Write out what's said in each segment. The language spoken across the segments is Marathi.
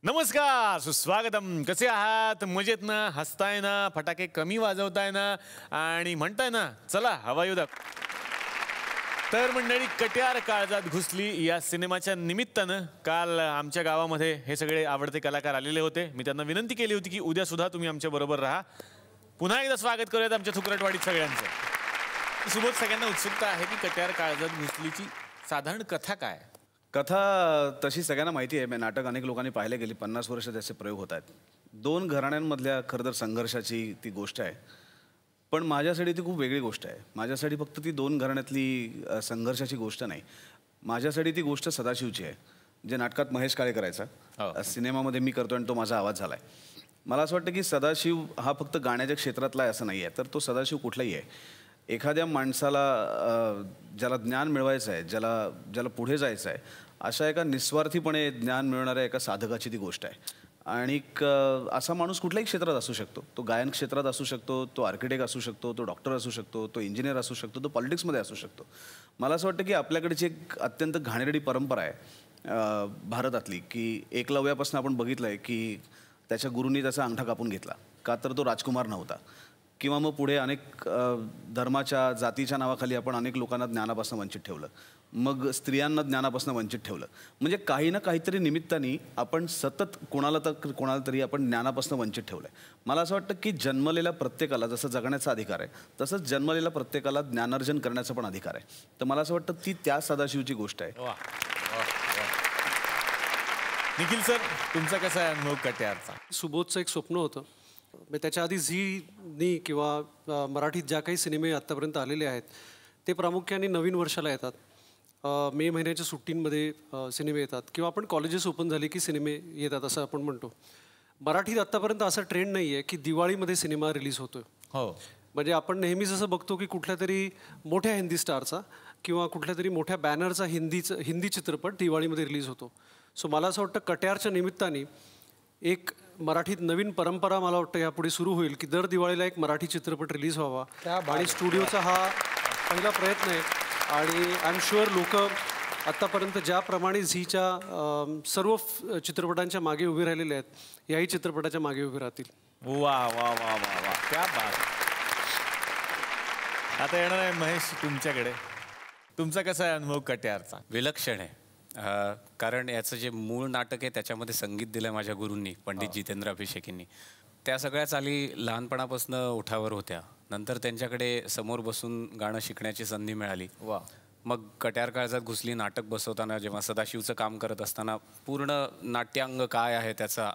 नमस्कार, सुस्वागतम. कसे आहात? मजेत ना? हसताय ना? फटाके कमी वाजवताय ना? आणि म्हणताय ना चला हवा येऊ द्या. तर मंडळी, कट्यार काळजात घुसली या सिनेमाच्या निमित्तानं काल आमच्या गावामध्ये हे सगळे आवडते कलाकार आलेले होते. मी त्यांना विनंती केली होती की उद्या सुद्धा तुम्ही आमच्या बरोबर राहा. पुन्हा एकदा स्वागत करूयात आमच्या थुकरटवाडीत सगळ्यांचं. सुबोध, सगळ्यांना उत्सुकता आहे की कट्यार काळजात घुसलीची साधारण कथा काय? कथा तशी सगळ्यांना माहिती आहे. नाटक अनेक लोकांनी पाहिले गेली. 50 वर्ष त्याचे प्रयोग होत आहेत. दोन घराण्यांमधल्या खरं तर संघर्षाची ती गोष्ट आहे. पण माझ्यासाठी ती खूप वेगळी गोष्ट आहे. माझ्यासाठी फक्त ती दोन घराण्यातली संघर्षाची गोष्ट नाही. माझ्यासाठी ती गोष्ट सदाशिवची आहे, जे नाटकात महेश काळे करायचा, सिनेमामध्ये मी करतो आणि तो माझा आवाज झाला आहे. मला असं वाटतं की सदाशिव हा फक्त गाण्याच्या क्षेत्रातला आहे असं नाही आहे, तर तो सदाशिव कुठलाही आहे. एखाद्या माणसाला ज्याला ज्ञान मिळवायचं आहे, ज्याला पुढे जायचं आहे, अशा एका निस्वार्थीपणे ज्ञान मिळवणाऱ्या एका साधकाची ती गोष्ट आहे. आणि असा माणूस कुठल्याही क्षेत्रात असू शकतो. तो गायन क्षेत्रात असू शकतो, तो आर्किटेक्ट असू शकतो, तो डॉक्टर असू शकतो, तो इंजिनियर असू शकतो, तो पॉलिटिक्समध्ये असू शकतो. मला असं वाटतं की आपल्याकडची एक अत्यंत घाणेरडी परंपरा आहे भारतातली, की एकलव्यापासून आपण बघितलं आहे की त्याच्या गुरूंनी त्याचा अंगठा कापून घेतला का, तर तो राजकुमार नव्हता. किंवा मग पुढे अनेक धर्माच्या जातीच्या नावाखाली आपण अनेक लोकांना ज्ञानापासून वंचित ठेवलं. मग स्त्रियांना ज्ञानापासून वंचित ठेवलं. म्हणजे काही ना काहीतरी निमित्ताने आपण सतत कोणाला तरी आपण ज्ञानापासून वंचित ठेवलं आहे. मला असं वाटतं की जन्मलेल्या प्रत्येकाला जसं जगण्याचा अधिकार आहे, तसंच जन्मलेल्या प्रत्येकाला ज्ञानार्जन करण्याचा पण अधिकार आहे. तर मला असं वाटतं ती त्या सदाशिवची गोष्ट आहे. निखिल सर, तुमचा कसा आहे अनुभव कट्यारचा? सुबोधचं एक स्वप्न होतं. त्याच्या आधी झीनी किंवा मराठीत ज्या काही सिनेमे आत्तापर्यंत आलेले आहेत ते प्रामुख्याने नवीन वर्षाला येतात. मे महिन्याच्या सुट्टींमध्ये सिनेमे येतात किंवा आपण कॉलेजेस ओपन झाले की सिनेमे येतात असं आपण म्हणतो. मराठीत आत्तापर्यंत असा ट्रेंड नाही आहे की दिवाळीमध्ये सिनेमा रिलीज होतो. हो, म्हणजे आपण नेहमीच असं बघतो की कुठल्या तरी मोठ्या हिंदी स्टारचा किंवा कुठल्या तरी मोठ्या बॅनरचा हिंदी चित्रपट दिवाळीमध्ये रिलीज होतो. सो मला असं वाटतं कट्यारच्या निमित्ताने एक मराठीत नवीन परंपरा मला वाटतं यापुढे सुरू होईल की दर दिवाळीला एक मराठी चित्रपट रिलीज व्हावा. आणि स्टुडिओचा हा पहिला प्रयत्न आहे. आणि आय एम शुअर लोक आत्तापर्यंत ज्याप्रमाणे झीच्या सर्व चित्रपटांच्या मागे उभे राहिलेले आहेत, याही चित्रपटाच्या मागे उभे राहतील. वा वा वा वा वा, क्या बात. आता येणार आहे महेश तुमच्याकडे. तुमचा कसा आहे अनुभव कट्यारचा? विलक्षण आहे. कारण याचं जे मूळ नाटक आहे त्याच्यामध्ये संगीत दिलं माझ्या गुरूंनी, पंडित जितेंद्र अभिषेकींनी. त्या सगळ्या चाली लहानपणापासून ओठावर होत्या. नंतर त्यांच्याकडे समोर बसून गाणं शिकण्याची संधी मिळाली. वा. मग कट्यार काळजात घुसली नाटक बसवताना जेव्हा सदाशिवचं काम करत असताना पूर्ण नाट्यांग काय आहे त्याचा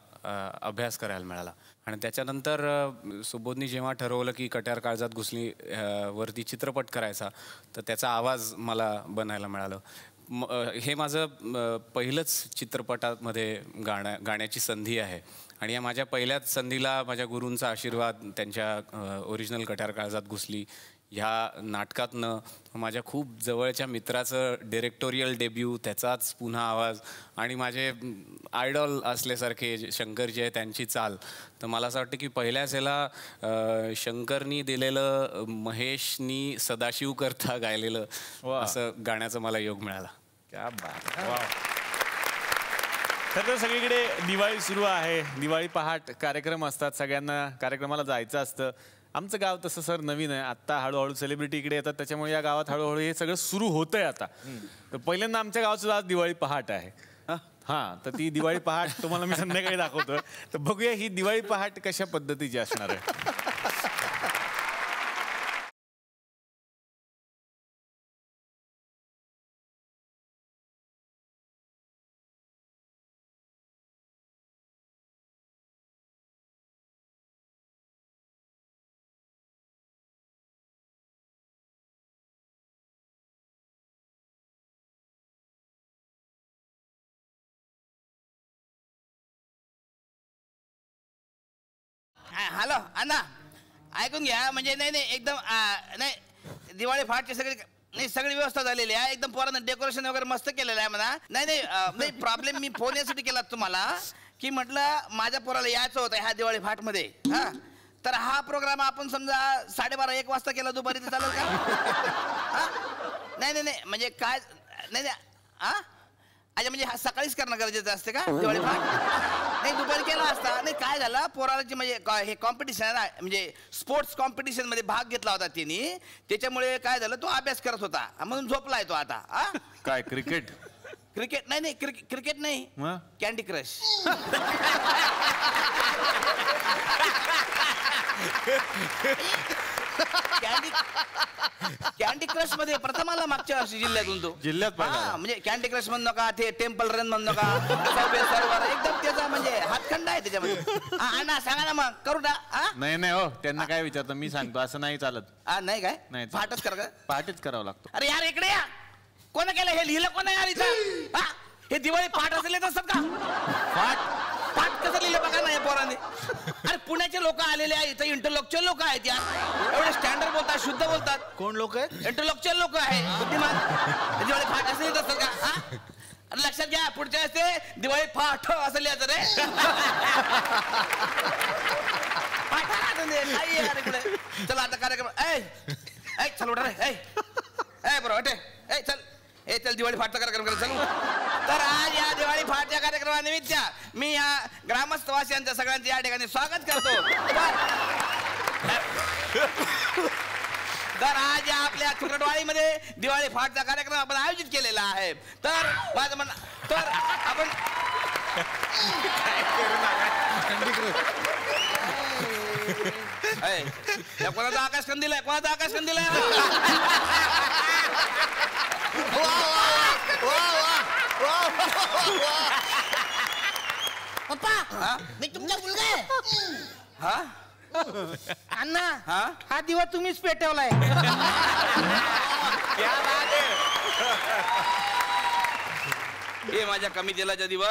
अभ्यास करायला मिळाला. आणि त्याच्यानंतर सुबोधनी जेव्हा ठरवलं की कट्यार काळजात घुसली वरती चित्रपट करायचा, तर त्याचा आवाज मला बनायला मिळालं. हे माझं पहिलंच चित्रपटामध्ये गाण्याची संधी आहे. आणि या माझ्या पहिल्याच संधीला माझ्या गुरूंचा आशीर्वाद, त्यांच्या ओरिजिनल कट्यार काळजात घुसली ह्या नाटकातनं माझ्या खूप जवळच्या मित्राचं डिरेक्टोरियल डेब्यू, त्याचाच पुन्हा आवाज आणि माझे आयडॉल असल्यासारखे शंकरजी आहे त्यांची चाल. तर मला असं वाटतं की पहिल्याच ह्याला शंकरनी दिलेलं महेशनी सदाशिव करता गायलेलं असं गाण्याचा मला योग मिळाला. क्या बात. वा. खरं तर सगळीकडे दिवाळी सुरू आहे. दिवाळी पहाट कार्यक्रम असतात, सगळ्यांना कार्यक्रमाला जायचं असतं. आमचं गाव तसं सर नवीन आहे. आत्ता हळूहळू सेलिब्रिटी इकडे येतात, त्याच्यामुळे या गावात हळूहळू हे सगळं सुरू होतंय आता. तर पहिल्यांदा आमच्या गावाचं आज दिवाळी पहाट आहे. हां, तर ती दिवाळी पहाट तुम्हाला मी संध्याकाळी दाखवतो. तर बघूया ही दिवाळी पहाट कशा पद्धतीची असणार आहे. हॅलो अण्णा, ऐकून घ्या. म्हणजे नाही एकदम नाही, दिवाळी पहाटची सगळी व्यवस्था झालेली आहे. एकदम पोरांना डेकोरेशन वगैरे मस्त केलेलं आहे म्हणा. नाही प्रॉब्लेम मी फोन यासाठी केला तुम्हाला की म्हटलं माझ्या पोराला यायचं होतं ह्या दिवाळी पहाटमध्ये. हां, तर हा प्रोग्राम आपण समजा 12:30-1 वाजता केला दुपारी, तर चालेल का? नाही म्हणजे काय नाही. हां, अच्छा, म्हणजे हा सकाळीच करणं गरजेचं असते का दिवाळी पहाट? नाही दुपारी केला असता. नाही काय झालं पोराची म्हणजे हे कॉम्पिटिशन आहे ना, म्हणजे स्पोर्ट्स कॉम्पिटिशन मध्ये भाग घेतला होता त्यांनी. त्याच्यामुळे काय झालं तो अभ्यास करत होता म्हणून झोपलाय तो आता. काय क्रिकेट? क्रिकेट नाही क्रिकेट नाही, कॅन्डी क्रश. कॅन्डी क्रश मध्ये प्रथम आला मागच्या वर्षी जिल्ह्यातून तो. जिल्ह्यात पहिला. म्हणजे कॅन्डी क्रश म्हणू नका, ते टेम्पल रन म्हणू नका, सबवे सर्वर एकदम त्याचा म्हणजे हातखंड आहे त्याच्यामध्ये. अण्णा सांगा ना मग करू ना. नाही नाही हो, त्यांना काय विचारतो मी सांगतो, असं नाही चालत. नाही काय नाही फाटच कर का? पहाटेच करावं लागतो. अरे यार इकडे या. कोण केलं हे? लिहिलं कोण यार इथं? हे दिवाळी पाठ असले असतात का? पाठ कसं लिहिलं बघा ना या पोराने. अरे पुण्याचे लोक आलेले आहेत इथं, इंटरलोकचुअल लोक आहेत यार. एवढे स्टँडर्ड बोलतात, शुद्ध बोलतात. कोण लोक आहेत? इंटरलोकचुअल लोक आहे बुद्धिमान. दिवाळी फाट असं लिहित असतात का? अरे लक्षात घ्या, पुढच्या असते दिवाळी फाट असं लिहायचं रे. नाही यार इकडे. चला आता कार्यक्रम. ऐ चल उठा रे. ऐ बरोबर ऐ चल. चल दिवाळी फाटचा कार्यक्रम करा चल. तर आज या दिवाळी फाटच्या कार्यक्रमानिमित्त मी या ग्रामस्थवासियांचं सगळ्यांचं या ठिकाणी स्वागत करतो. तर आज या आपल्या चुकटवाडीमध्ये दिवाळी फाटचा कार्यक्रम आपण आयोजित केलेला आहे. तर माझं म्हणणं तर आपण कोणाचा आकाश कंदील आहे? कोणाचा आकाश कंदील आहे? पप्पा मी तुमचा मुलगा आहे. हा अण्णा हा दिवा तुम्हीच पेटवलाय. हे माझ्या कमी तेलाच्या दिवा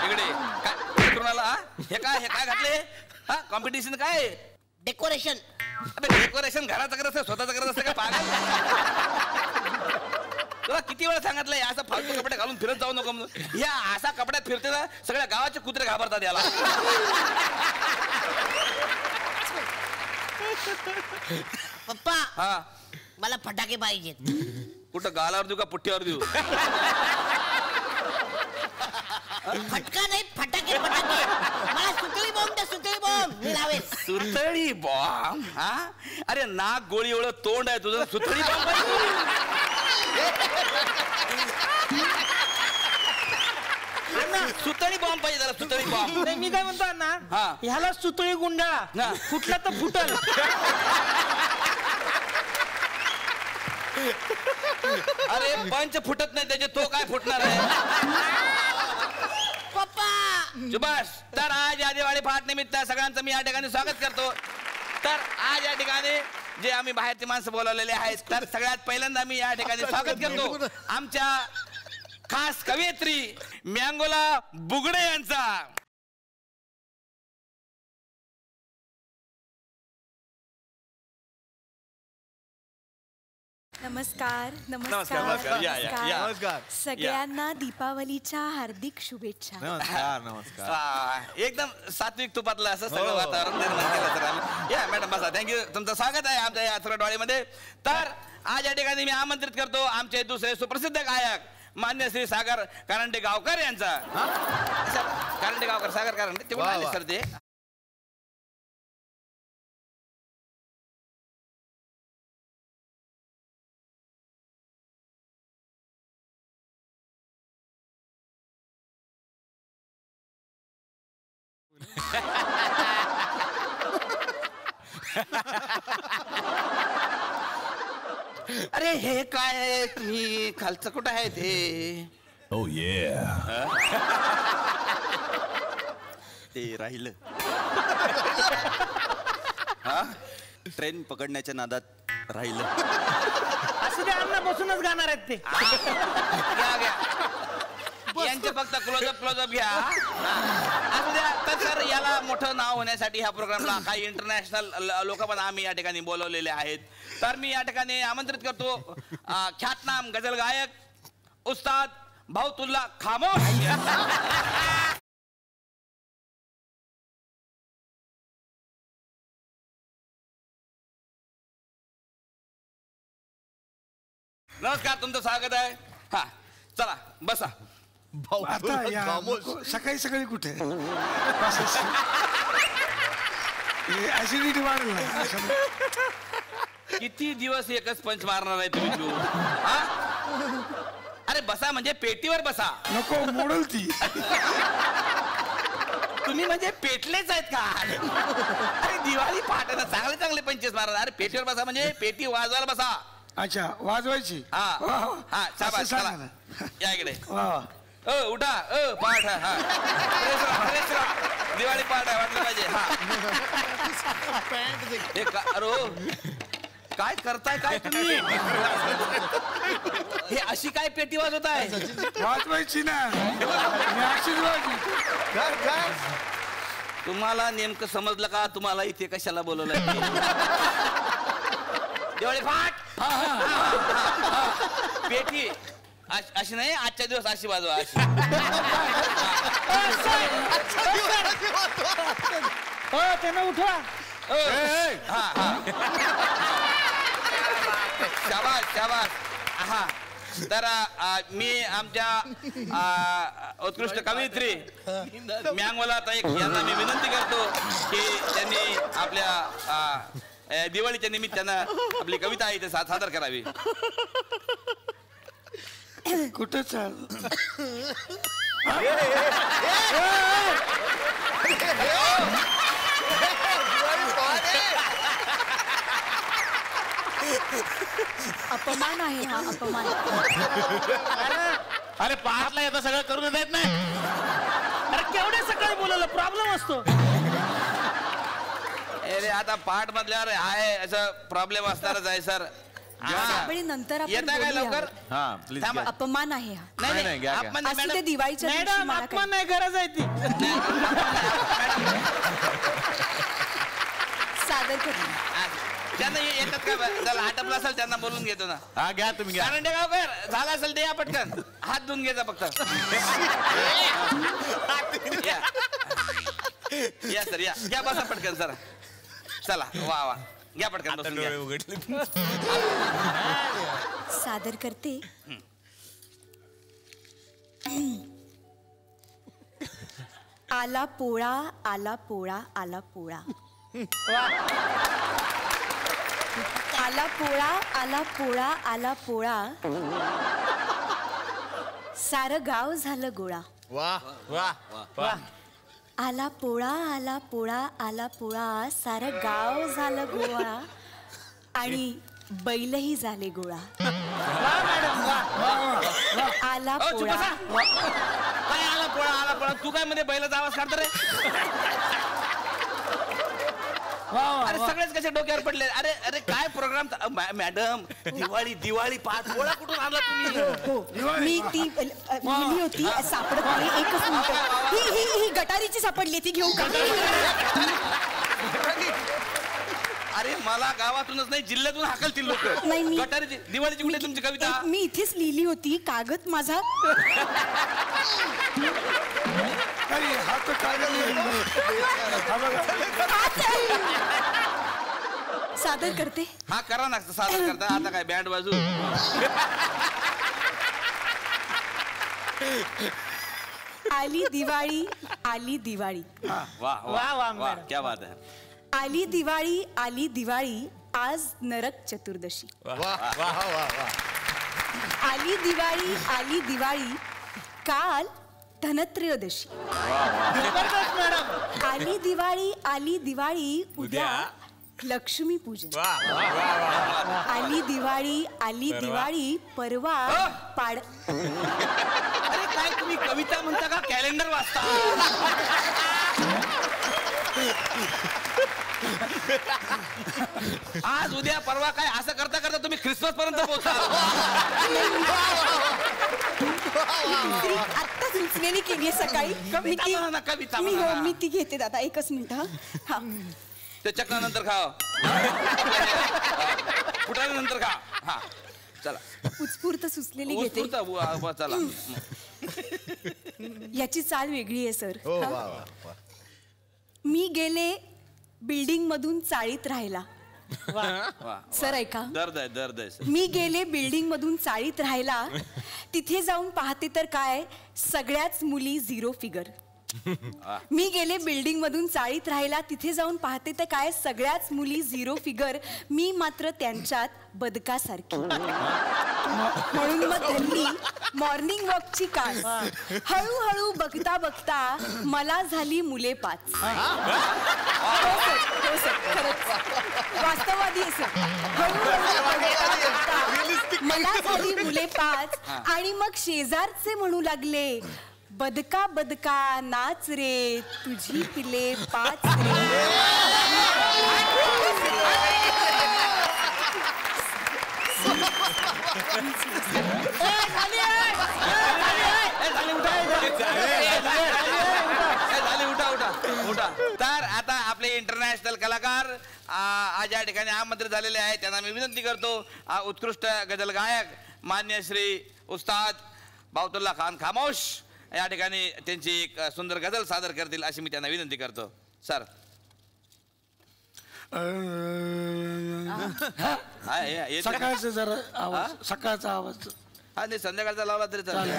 इकडे काय करून आला? हे काय घातले? कॉम्पिटिशन काय? डेकोरेशन. डेकोरेशन घराचं करत स्वतःच करत असतं का पागल? तुला किती वेळा सांगितलंय असं फालतू कपडे घालून फिरत जाऊ नको म्हणून. या असा कपड्यात फिरते ना सगळ्या गावाचे कुत्रे घाबरतात याला. पप्पा मला फटाके पाहिजेत. कुठं गालावर देऊ का पुठ्ठीवर देऊ? फटका नाही फटाके फटाके. मला सुतळी बॉम्ब द्या, सुतळी बॉम्ब मी लावेल. सुतळी बॉम्ब? अरे नाक गोळी एवढं तोंड आहे तुझं, सुतळी बॉम्ब? सुतळी बॉम्ब पाहिजे जरा, सुतळी बॉम्ब. नाही मी काय म्हणतो अण्णा, ह्याला सुतळी गुंडाळा, फुटला तर फुटल. अरे पंच फुटत नाही त्याचे, तो काय फुटणार आहे? पप्पा सुभाष. तर आज या दिवाळी फाट निमित्त सगळ्यांचं मी या ठिकाणी स्वागत करतो. तर आज या ठिकाणी जे आम्ही बाहेरचे माणसं बोलावलेले आहेत, तर सगळ्यात पहिल्यांदा मी या ठिकाणी स्वागत करतो आमच्या खास कवयित्री मँगोला बुगडे यांचा. नमस्कार नमस्कार, नमस्कार. या, या, या. नमस्कार. सगळ्यांना दीपावलीच्या हार्दिक शुभेच्छा. नमस्कार नमस्कार. एकदम सात्विक तुपातलं असं सगळं वातावरण निर्माण केलं तर आम्ही. या मॅडम बसा. थँक्यू. तुमचं स्वागत आहे आमच्या या चुकटवाडीमध्ये. तर आज या ठिकाणी मी आमंत्रित करतो आमचे दुसरे सुप्रसिद्ध गायक मान्य श्री सागर कारंडे गावकर यांचा. कारंडे गावकर, सागर कारंडे ते आले सर ते. अरे हे काय आहे? तुम्ही खालचं कुठं आहे ते? Oh yeah. ते राहिलं. ट्रेन पकडण्याच्या नादात राहिलं. असं ते अण्णा बसूनच गाणार आहेत ते. घ्या घ्या यांचे फक्त क्लोजअप घ्या. असू द्या. तर सर याला मोठं नाव होण्यासाठी ह्या प्रोग्रामला काही इंटरनॅशनल लोक पण आम्ही या ठिकाणी बोलवलेले आहेत. तर मी या ठिकाणी आमंत्रित करतो ख्यातनाम गझल गायक उस्ताद भाऊतुल्ला खामोश. नमस्कार, तुमचं स्वागत आहे. चला बसा आता या सकाळी सकाळी कुठे ऍसिडिटी वाढेल ना. किती दिवस एकच पंच मारणार आहे तुम्ही तू? हा? अरे बसा म्हणजे पेटीवर बसा. नको मोडल ती. तुम्ही म्हणजे पेटलेच आहेत का? अरे दिवाळी पहाटे ना चांगले चांगले पंचेस मारणार. अरे पेटीवर बसा म्हणजे पेटी वाजवायला बसा. अच्छा वाजवायची. हा हा शाबास, चला या इकडे. उठा पाठ. हा फ्रेश राहा. दिवाळी पहाट आहे वाटलं पाहिजे. हा अरे काय करताय काय तुम्ही? हे अशी काय पेटी वाजवत आहे? वाजवायची ना. तुम्हाला नेमकं समजलं का? तुम्हाला इथे कशाला बोलवलं? दिवाळी फाट पेटी अशी नाही. आजच्या दिवस अशी वाजवा. अशी त्यांना उठवा. शाबास शाबास. हा तर मी आमच्या उत्कृष्ट कवयित्री म्यांगवाला ताई यांना मी विनंती करतो की त्यांनी आपल्या दिवाळीच्या निमित्तानं आपली कविता इथे सादर करावी. कुठे चाल अपमान आहे हा, अपमान. अरे पहाटला येतं सगळं करून देत नाही. अरे केवढ्या सकाळी बोलायला प्रॉब्लेम असतो. अरे आता पहाट मधल्यावर आहे असं प्रॉब्लेम असणारच आहे सर. नंतर आपण येता काय बोलूया. लवकर? हा प्लीज. अपमान आहे हा. नाही घ्या, घ्या. आपण असू दे दिवाळीच्या दिवशी मॅडम मला अपमान नाही, गरज आहे ती. सादर करू. ज्यांना येतात का त्याला आटपलं असेल त्यांना बोलून घेतो ना. हा घ्या तुम्ही घ्या. कारण गावकर झाला असेल ते या पटकन हात धुवून घ्यायचा फक्त. या सर या घ्या बसा पटकन सर. चला वा वा घ्या पटकन बसून घ्या. सादर करते. आला पोळा आला पोळा आला पोळा. आला पोळा आला पोळा आला पोळा. सारं गाव झालं गोळा. वा वा वा. आला पोळा आला पोळा आला पोळा. सारं गाव झालं गोळा आणि बैलही झाले गोळा. आला पोळा. काय आला पोळा तू काय मध्ये बैलाचा आवाज काढतो रे? अरे सगळेच कसे डोक्यावर पडले. अरे अरे काय प्रोग्राम. मॅडम दिवाळी पहाट पोळा कुठून आणला तुम्ही? मी ती लिहिली होती सापडत नाही. एकच मिनिट. ही गटारीची सापडली ती घेऊ का? अरे मला गावातूनच नाही जिल्ह्यातून हाकलतील लोक. नाही, मी- गटारीची दिवाळीची कुठे तुमची कविता? मी इथेच लिहिली होती. कागद माझा हा तर काय सादर करते. हा करा ना सादर करता. आता काय बँड बाजू. आली दिवाळी आली दिवाळी. वाह वाह वाह क्या बात है. आली दिवाळी आली दिवाळी. आज नरक चतुर्दशी. आली दिवाळी आली दिवाळी. काल धनत्रयोदशी. आली दिवाळी आली दिवाळी. उद्या लक्ष्मी पूजन. आली दिवाळी आली दिवाळी. परवा पाड. अरे काय तुम्ही कविता म्हणता का कॅलेंडर वाचता? आज उद्या परवा काय असं करता करता तुम्ही ख्रिसमस पर्यंत पोहोचाल. आत्ता सुचलेली केली सकाळी. कविता मी ती घेते दादा. एकच मिनिट. हा ते चक्रानंतर खाव. फुटानंतर खा. हा चला उत्स्फूर्त सुचलेली घेते. चला. याची चाल वेगळी आहे सर. मी गेले बिल्डिंग मधून चाळीत राहिला. सर ऐका, दर्द आहे सर. मी गेले बिल्डिंग मधून चाळीत राहायला. तिथे जाऊन पाहते तर काय, सगळ्याच मुली 0 फिगर. मी गेले बिल्डिंग मधून चाळीत राहायला. तिथे जाऊन पाहते तर काय, सगळ्याच मुली 0 फिगर. मी मात्र त्यांच्यात बदकासारखी. म्हणून मग त्यांनी मॉर्निंग वॉकची कास. हळूहळू बघता बघता मला झाली मुले 5. हो सर, खरंच वास्तववादी आहे सर. हळूहळू बघता बघता मला झाली मुले 5. आणि मग शेजारचे म्हणू लागले, बदका बदका नाच रे, तुझी पिले 5 रे. उठा. तर आता आपले इंटरनॅशनल कलाकार आज या ठिकाणी आमंत्रित झालेले आहेत. त्यांना मी विनंती करतो, उत्कृष्ट गझल गायक मान्य श्री उस्ताद बावतुल्ला खान खामोश या ठिकाणी त्यांची एक सुंदर गझल सादर करतील अशी मी त्यांना विनंती करतो. सर. सकाळचा जरा आवाज, सकाळचा आवाज. हा नाही, संध्याकाळचा लावला तरी चालेल.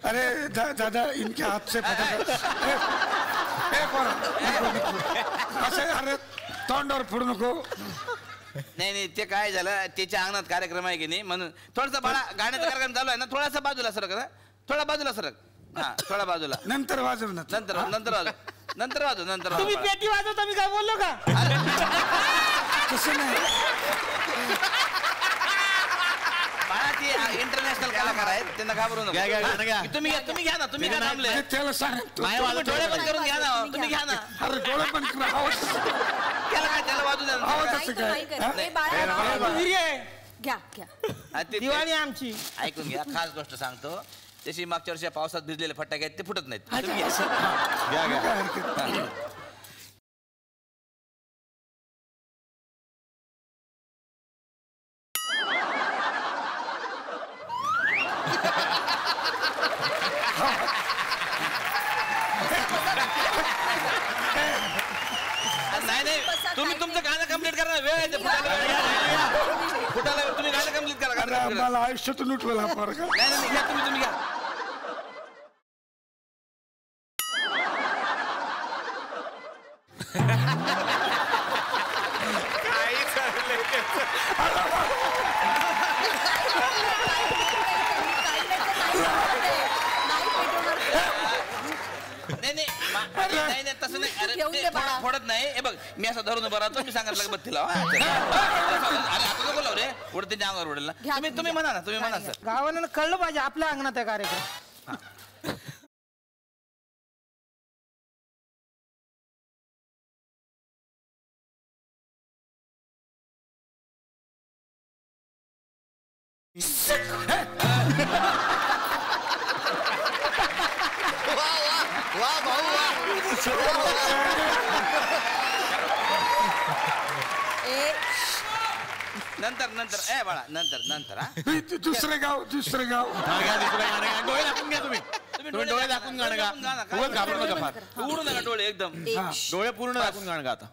अरे दादा, इनके हाथ से असं अरे तोंडावर फोडू नको. नाही ते काय झालं, त्याच्या अंगणात कार्यक्रम आहे की नाही, म्हणून थोडासा बाळा गाण्याचा कार्यक्रम चालू आहे ना, थोडासा बाजूला सरक ना, थोडा बाजूला सरक. हा, थोडा बाजूला. नंतर वाजव ना. नंतर वाजव. तुम्ही पेटी वाजवता, मी काय बोललो का? तसं नाही. इंटरनॅशनल कलाकार आहेत, त्यांना घाबरू नका. तुम्ही घ्या ना, तुम्ही घ्या थांबले. त्याला सांग, डोळे बंद करून घ्या ना, तुम्ही घ्या ना. अरे डोळे बंद करा. आवाज त्याला काय, त्याला वाजू द्या. दिवाळी आमची. ऐकून घ्या, खास गोष्ट सांगतो. तशी मागच्या वर्षी पावसात भिजलेले फटाके आहेत, ते फुटत नाहीत. नाही, तुम्ही तुमचं गाणं कम्प्लीट करा. वेळ आहे फुटायला. तुम्ही गाणं कम्प्लीट करा. मला आयुष्यातून उठवला फरक. नाही घ्या, तुम्ही घ्या. नाही तसं नाही. अरे फोडत नाही. हे बघ, मी असं धरून उभं राहतो, मी सांगितलं की बत्तीला. अरे आता बोलाव रे, उडत त्यांच्या अंगावर उडेल ना. तुम्ही म्हणा ना, तुम्ही म्हणा सर. गावाला कळलं पाहिजे आपल्या अंगणात आहे कार्यक्रम. नंतर ए बाळा, नंतर दुसरं गाव. डोळे दाखवून घ्या. तुम्ही डोळे दाखवून गाणं गा. घाबरू नका फार. उडू नका डोळे एकदम. डोळे पूर्ण दाखवून गाणं गा आता.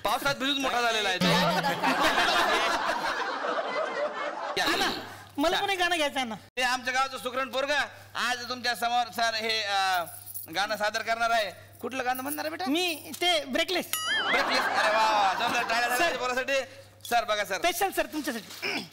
पावसात भिजून मोठा झालेला आहे. मला पण एक गाणं घ्यायचं आहे ना. ते आमच्या गावचं सुकरण पोरग आज तुमच्या समोर सर हे गाणं सादर करणार आहे. कुठलं गाणं म्हणणार आहे बेटा? मी ते ब्रेकलेस. अरे वा, जमलं. टाळ्या झाल्या बोलासाठी. सर बघा सर. स्पेशल सर तुमच्यासाठी.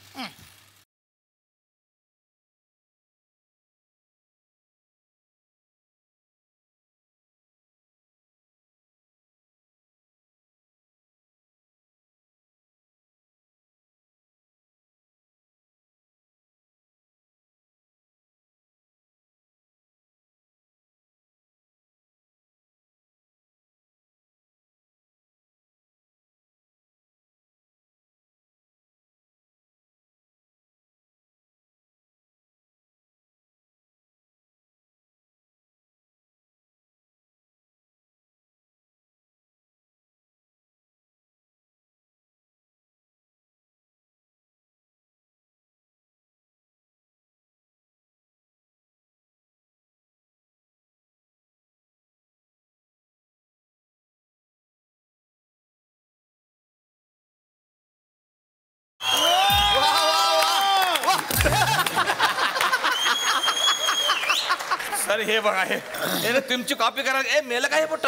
सर हे बघा हे तुमची कॉपी करा. ए मेलं काय पोट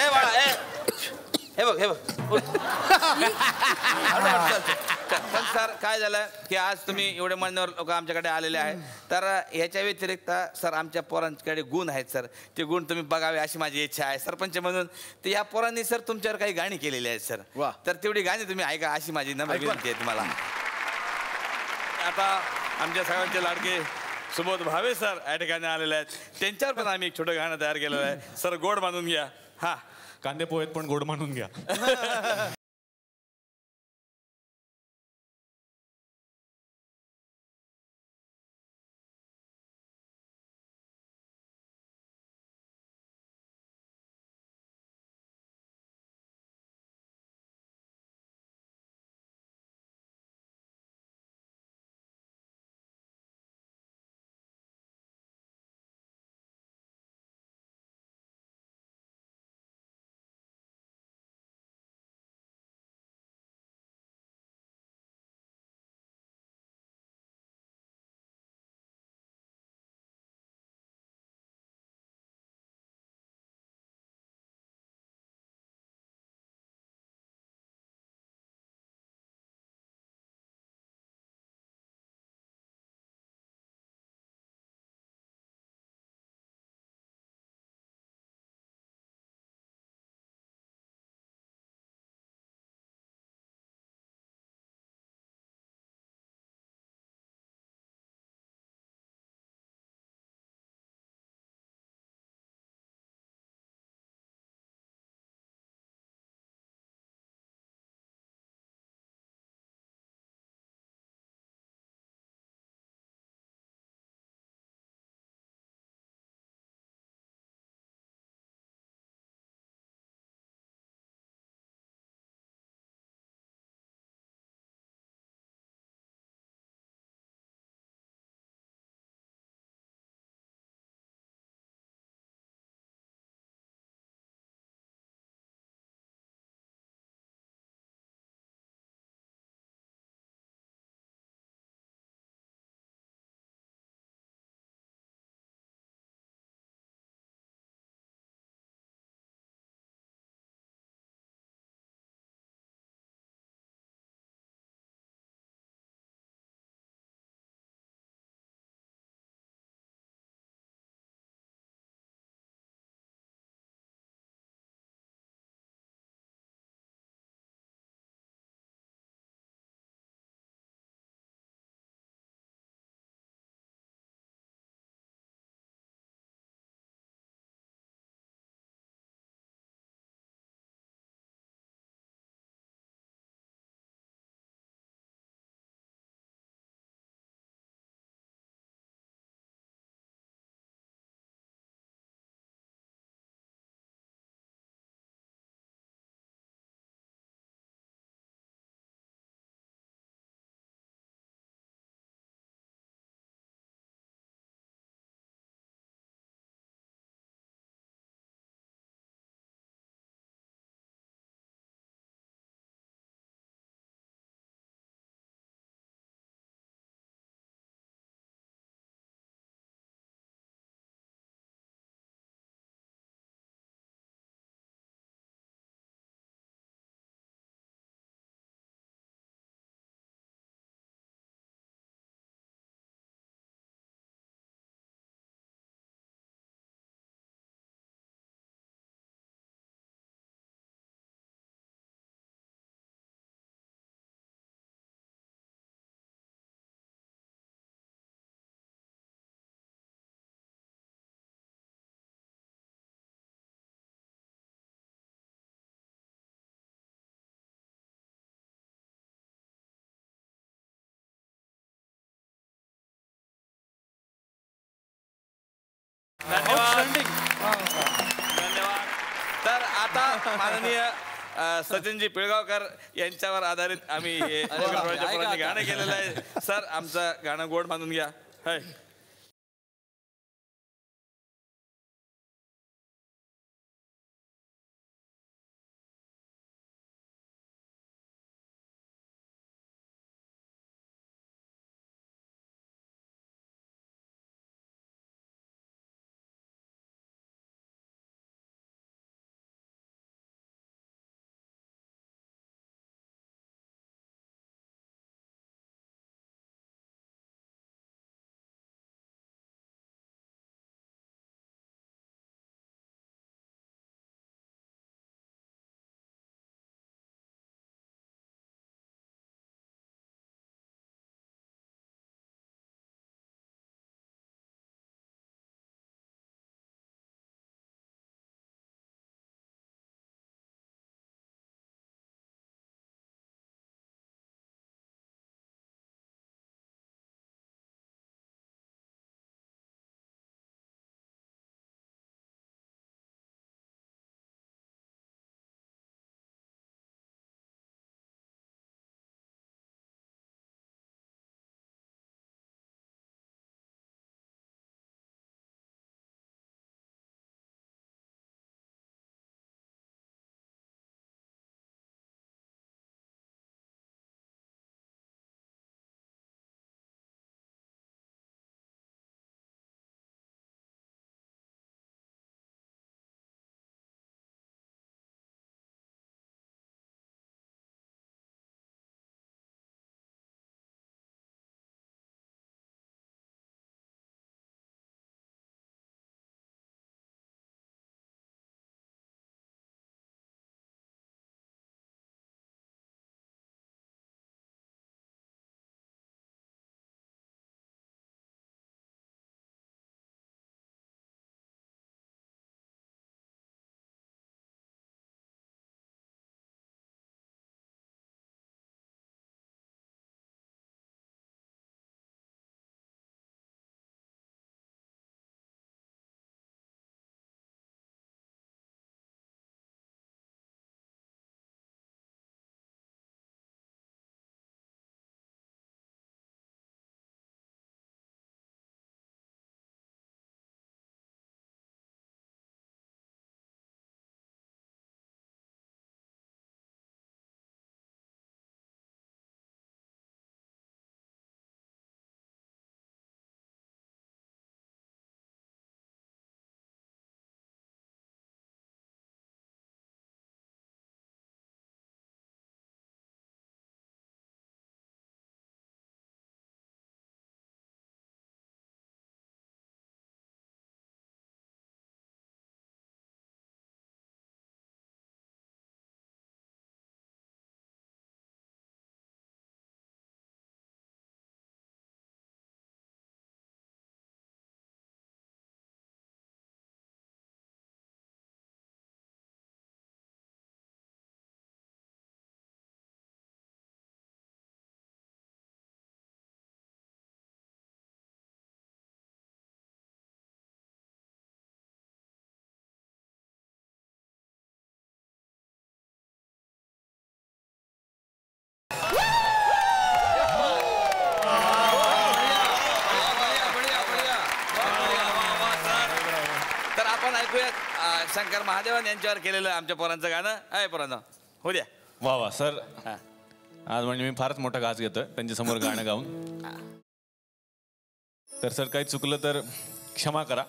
बाळा हे बघ पण सर काय झालं की आज तुम्ही एवढे मान्यवर लोक आमच्याकडे आलेले आहेत तर ह्याच्या व्यतिरिक्त सर आमच्या पोरांकडे गुण आहेत सर. ते गुण तुम्ही बघावे अशी माझी इच्छा आहे सरपंच म्हणून. तर या पोरांनी सर तुमच्यावर काही गाणी केलेली आहेत सर. वा. तर तेवढी गाणी तुम्ही ऐका अशी माझी नम्र विनंती आहे तुम्हाला. आता आमच्या सगळ्यांचे लाडके सुबोध भावे सर या ठिकाणी आलेले आहेत. त्यांच्यावर पण आम्ही एक छोटं गाणं तयार केलेलं आहे. सर गोड बांधून घ्या. हा कांदे पोहेत पण गोड मानून घ्या. माननीय सचिनजी पिळगावकर यांच्यावर आधारित आम्ही हे गरुडाच्या पोरांनी गाणं केलेलं आहे. सर आमचं गाणं गोड मानून घ्या. हाय. शंकर महादेवन यांच्यावर केलेलं आमच्या पोरांचं गाणं आहे. पोरांना हो द्या. वा वा सर, आज म्हणजे मी फारच मोठा घास घेतोय त्यांच्यासमोर गाणं गाऊन. तर सर काही चुकलं तर क्षमा करा.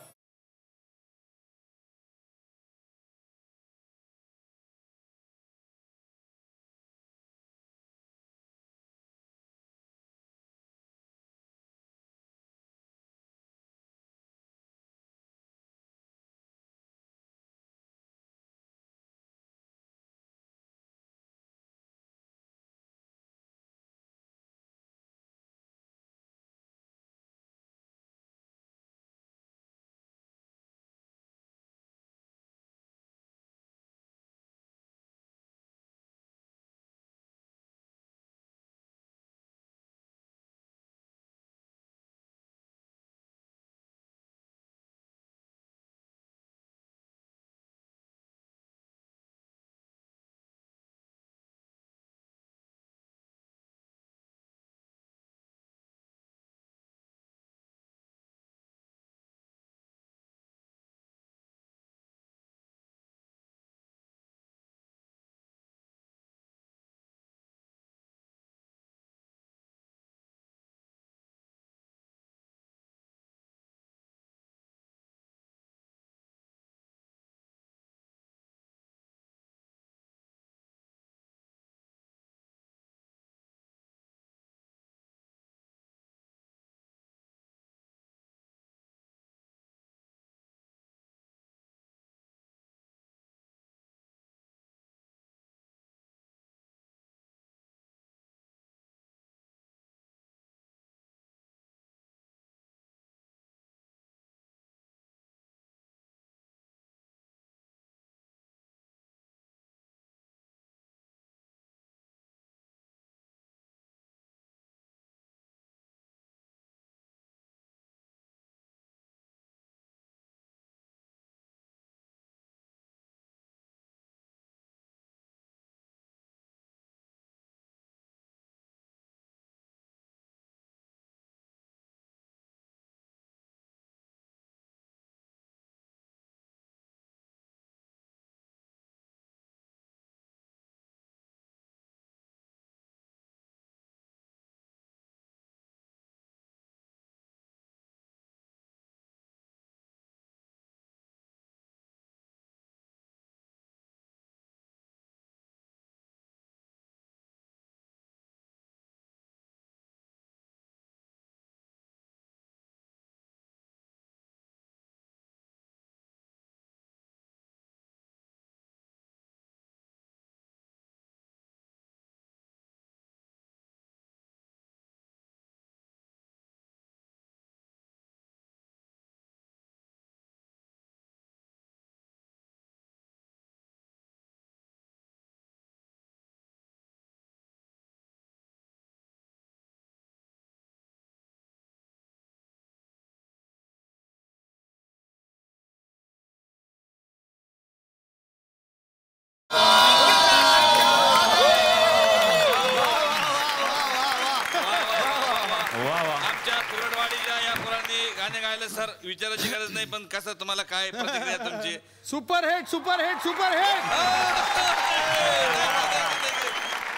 या पोरांनी गाणे गायलं सर विचारायची गरज नाही पण कसं तुम्हाला काय प्रतिक्रिया तुमची super hit super hit super hit.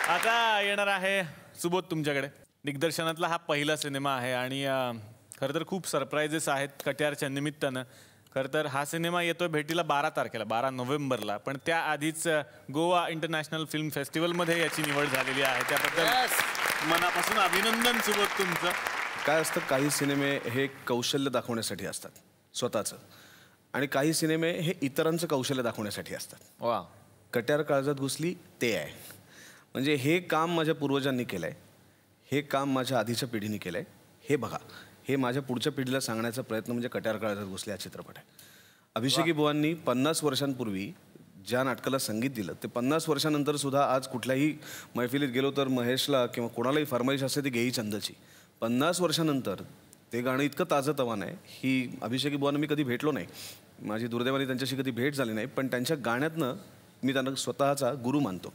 आता येणार आहे सुबोध तुमच्याकडे. दिग्दर्शनातला हा पहिला सिनेमा आहे आणि खरं तर खूप सरप्राईजेस आहेत कट्यारच्या निमित्तानं. खरं तर हा सिनेमा येतोय भेटीला 12 तारखेला 12 नोव्हेंबरला, पण त्याआधीच गोवा इंटरनॅशनल फिल्म फेस्टिवलमध्ये याची निवड झालेली आहे. त्याबद्दल मनापासून अभिनंदन सुबोध तुमचं. काय असतं, काही सिनेमे हे कौशल्य दाखवण्यासाठी असतात स्वतःचं, आणि काही सिनेमे हे इतरांचं कौशल्य दाखवण्यासाठी असतात. वा. कट्यार काळजात घुसली ते आहे. म्हणजे हे काम माझ्या पूर्वजांनी केलं आहे, हे काम माझ्या आधीच्या पिढीने केलं आहे. हे बघा, हे माझ्या पुढच्या पिढीला सांगण्याचा प्रयत्न म्हणजे कट्यार काळजात घुसले हा चित्रपट आहे. अभिषेकी बुवांनी 50 वर्षांपूर्वी ज्या नाटकाला संगीत दिलं ते 50 वर्षानंतर सुद्धा आज कुठल्याही मैफिलीत गेलो तर महेशला किंवा कोणालाही फरमाईश असते ती घेई चंदची. 50 वर्षानंतर ते गाणं इतकं ताजंतवानं आहे. ही अभिषेकी बुवांना मी कधी भेटलो नाही, माझी दुर्दैवाने त्यांच्याशी कधी भेट झाली नाही, पण त्यांच्या गाण्यातनं मी त्यांना स्वतःचा गुरु मानतो.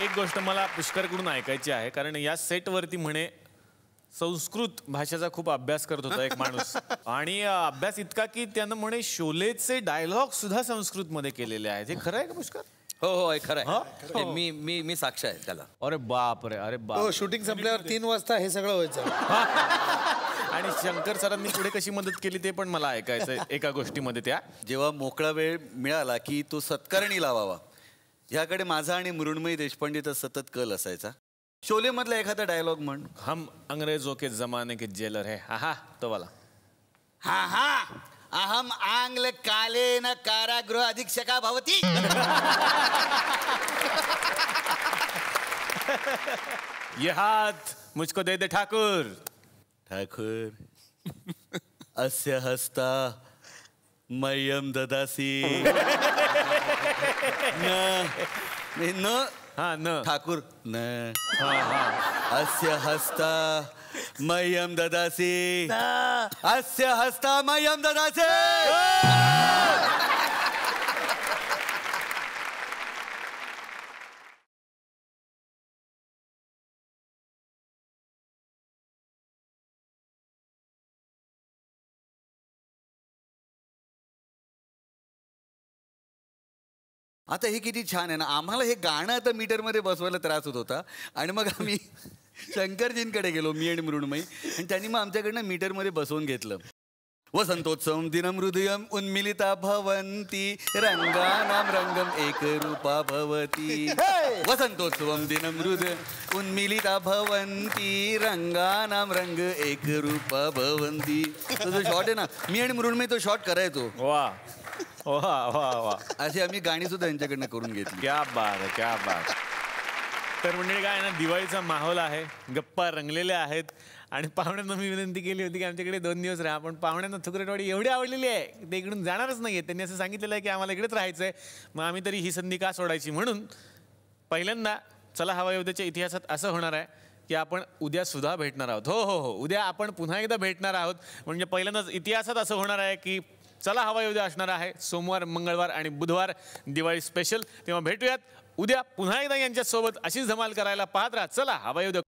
एक गोष्ट मला पुष्करकडून ऐकायची आहे, कारण या सेटवरती म्हणे संस्कृत भाषेचा खूप अभ्यास करत होता एक माणूस, आणि अभ्यास इतका की त्यानं म्हणे शोलेचे डायलॉग सुद्धा संस्कृत मध्ये केलेले आहेत. हे खरं आहे का पुष्कर? हो हो खरं आहे. मी मी मी साक्ष आहे त्याला. अरे बाप रे, अरे बाप. हो, शूटिंग संपल्यावर 3 वाजता हे सगळं व्हायचं. आणि शंकर सरांनी पुढे कशी मदत केली ते पण मला ऐकायचं एका गोष्टीमध्ये. त्या जेव्हा मोकळा वेळ मिळाला की तो सत्कारणी लावावा, ह्याकडे माझा आणि मृण्मयी देशपांडेचा सतत कल असायचा. शोले मधला एखादा डायलॉग म्हण. हम अंग्रेजों के जमाने के जेलर है. हा तो वाला. हा हा अहम आंग्ल काले न कारागृह अधीक्षका भवती. ये हाथ मुझको दे दे ठाकुर. ठाकुर अस्य हस्ता मह्यम ददासी. न हा न ठाकुर न अस्य हस्ता मह्यम ददासी. अस्य हस्ता मह्यम ददासी. आता हे किती छान आहे ना. आम्हाला हे गाणं आता मीटरमध्ये बसवायला त्रास होत होता, आणि मग आम्ही शंकरजींकडे गेलो, मी आणि मृण्मयी, आणि त्यांनी मग आमच्याकडनं मीटरमध्ये बसवून घेतलं. वसंतोत्सवम दिनम हृदयम उन्मिलिता भवन्ति रंगानाम रंगम एकरूपा भवति. वसंतोत्सवम दिनम हृदय उन्मिलिता भवन्ति रंगानाम रंग एकरूपा भवन्ति. तो जो शॉट आहे ना, मी आणि मृण्मयी तो शॉट करायचो. वा वा वा वा. अशी आम्ही गाणी सुद्धा यांच्याकडनं करून घेतली. क्या बात आहे, क्या बात. तर म्हणजे काय ना, दिवाळीचा माहोल आहे, गप्पा रंगलेल्या आहेत, आणि पाहुण्यांना मी विनंती केली होती की आमच्याकडे 2 दिवस राहा, पण पाहुण्यांना थुकरेटवाडी एवढी आवडलेली आहे ते इकडून जाणारच नाहीये. त्यांनी असं सांगितलेलं आहे की आम्हाला इकडेच राहायचं आहे. मग आम्ही तरी ही संधी का सोडायची, म्हणून पहिल्यांदा चला हवा येऊ द्याच्या इतिहासात असं होणार आहे की आपण उद्या सुद्धा भेटणार आहोत. हो हो हो, उद्या आपण पुन्हा एकदा भेटणार आहोत. म्हणजे पहिल्यांदाच इतिहासात असं होणार आहे की चला हवा येऊ द्या असणार आहे सोमवार, मंगळवार आणि बुधवार दिवाळी स्पेशल. तेव्हा भेटूयात उद्या पुन्हा एकदा यांच्यासोबत. अशीच धमाल करायला पाहत राहा. चला हवा येऊ द्या.